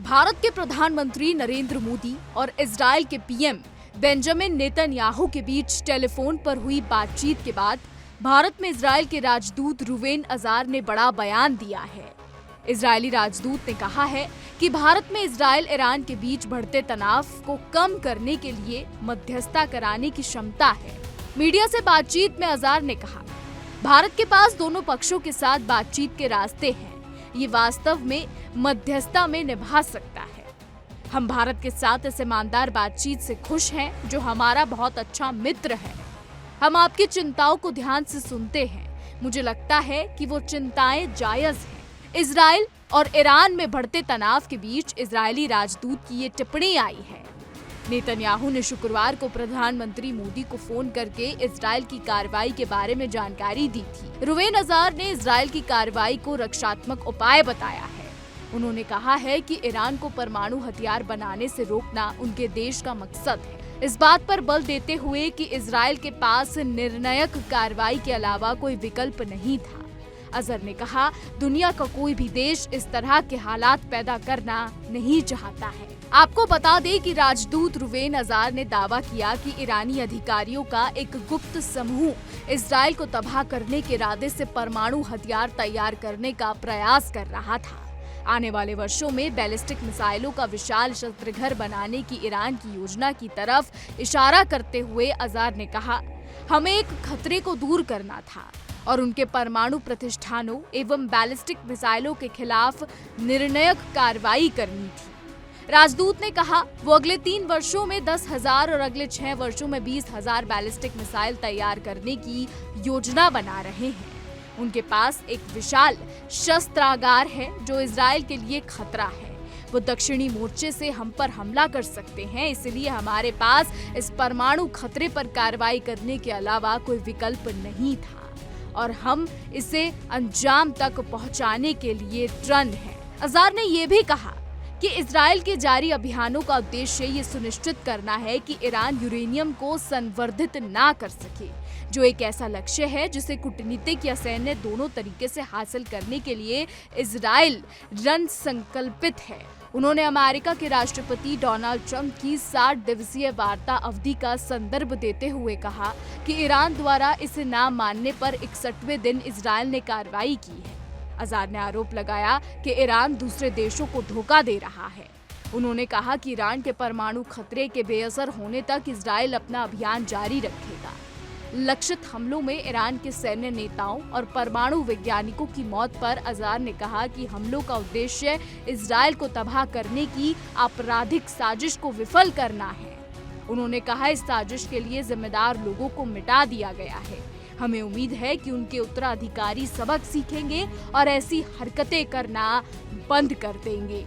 भारत के प्रधानमंत्री नरेंद्र मोदी और इजराइल के पीएम बेंजामिन नेतन्याहू के बीच टेलीफोन पर हुई बातचीत के बाद भारत में इजराइल के राजदूत रुवेन अजार ने बड़ा बयान दिया है। इजरायली राजदूत ने कहा है कि भारत में इजराइल ईरान के बीच बढ़ते तनाव को कम करने के लिए मध्यस्थता कराने की क्षमता है। मीडिया से बातचीत में अजार ने कहा, भारत के पास दोनों पक्षों के साथ बातचीत के रास्ते हैं, ये वास्तव में मध्यस्थता में निभा सकता है। हम भारत के साथ इस ईमानदार बातचीत से खुश हैं, जो हमारा बहुत अच्छा मित्र है। हम आपकी चिंताओं को ध्यान से सुनते हैं। मुझे लगता है कि वो चिंताएं जायज हैं। इजराइल और ईरान में बढ़ते तनाव के बीच इजरायली राजदूत की ये टिप्पणी आई है। नेतन्याहू ने शुक्रवार को प्रधानमंत्री मोदी को फोन करके इजराइल की कार्रवाई के बारे में जानकारी दी थी। रुवेन अजार ने इजराइल की कार्रवाई को रक्षात्मक उपाय बताया है। उन्होंने कहा है कि ईरान को परमाणु हथियार बनाने से रोकना उनके देश का मकसद है। इस बात पर बल देते हुए कि इजराइल के पास निर्णायक कार्रवाई के अलावा कोई विकल्प नहीं था, अजहर ने कहा, दुनिया का कोई भी देश इस तरह के हालात पैदा करना नहीं चाहता है। आपको बता दें कि राजदूत रुवेन अजार ने दावा किया कि ईरानी अधिकारियों का एक गुप्त समूह इजराइल को तबाह करने के इरादे से परमाणु हथियार तैयार करने का प्रयास कर रहा था। आने वाले वर्षों में बैलिस्टिक मिसाइलों का विशाल शस्त्रघर बनाने की ईरान की योजना की तरफ इशारा करते हुए अजार ने कहा, हमें एक खतरे को दूर करना था और उनके परमाणु प्रतिष्ठानों एवं बैलिस्टिक मिसाइलों के खिलाफ निर्णायक कार्रवाई करनी थी। राजदूत ने कहा, वो अगले 3 वर्षों में 10,000 और अगले 6 वर्षों में 20,000 बैलिस्टिक मिसाइल तैयार करने की योजना बना रहे हैं। उनके पास एक विशाल शस्त्रागार है जो इजराइल के लिए खतरा है। वो दक्षिणी मोर्चे से हम पर हमला कर सकते हैं, इसलिए हमारे पास इस परमाणु खतरे पर कार्रवाई करने के अलावा कोई विकल्प नहीं था और हम इसे अंजाम तक पहुंचाने के लिए दृढ़ हैं। अजार ने ये भी कहा कि इजराइल के जारी अभियानों का उद्देश्य ये सुनिश्चित करना है कि ईरान यूरेनियम को संवर्धित ना कर सके, जो एक ऐसा लक्ष्य है जिसे कूटनीतिक या सैन्य दोनों तरीके से हासिल करने के लिए इजराइल रण संकल्पित है। उन्होंने अमेरिका के राष्ट्रपति डोनाल्ड ट्रंप की 60 दिवसीय वार्ता अवधि का संदर्भ देते हुए कहा कि ईरान द्वारा इसे ना मानने पर 61वें दिन इजराइल ने कार्रवाई की है। अजार ने आरोप लगाया कि ईरान दूसरे देशों को धोखा दे रहा है। उन्होंने कहा कि ईरान के परमाणु खतरे के बेअसर होने तक इजराइल अपना अभियान जारी रखेगा। लक्षित हमलों में ईरान के सैन्य नेताओं और परमाणु वैज्ञानिकों की मौत पर अजार ने कहा कि हमलों का उद्देश्य इजराइल को तबाह करने की आपराधिक साजिश को विफल करना है। उन्होंने कहा, इस साजिश के लिए जिम्मेदार लोगों को मिटा दिया गया है। हमें उम्मीद है कि उनके उत्तराधिकारी सबक सीखेंगे और ऐसी हरकतें करना बंद कर देंगे।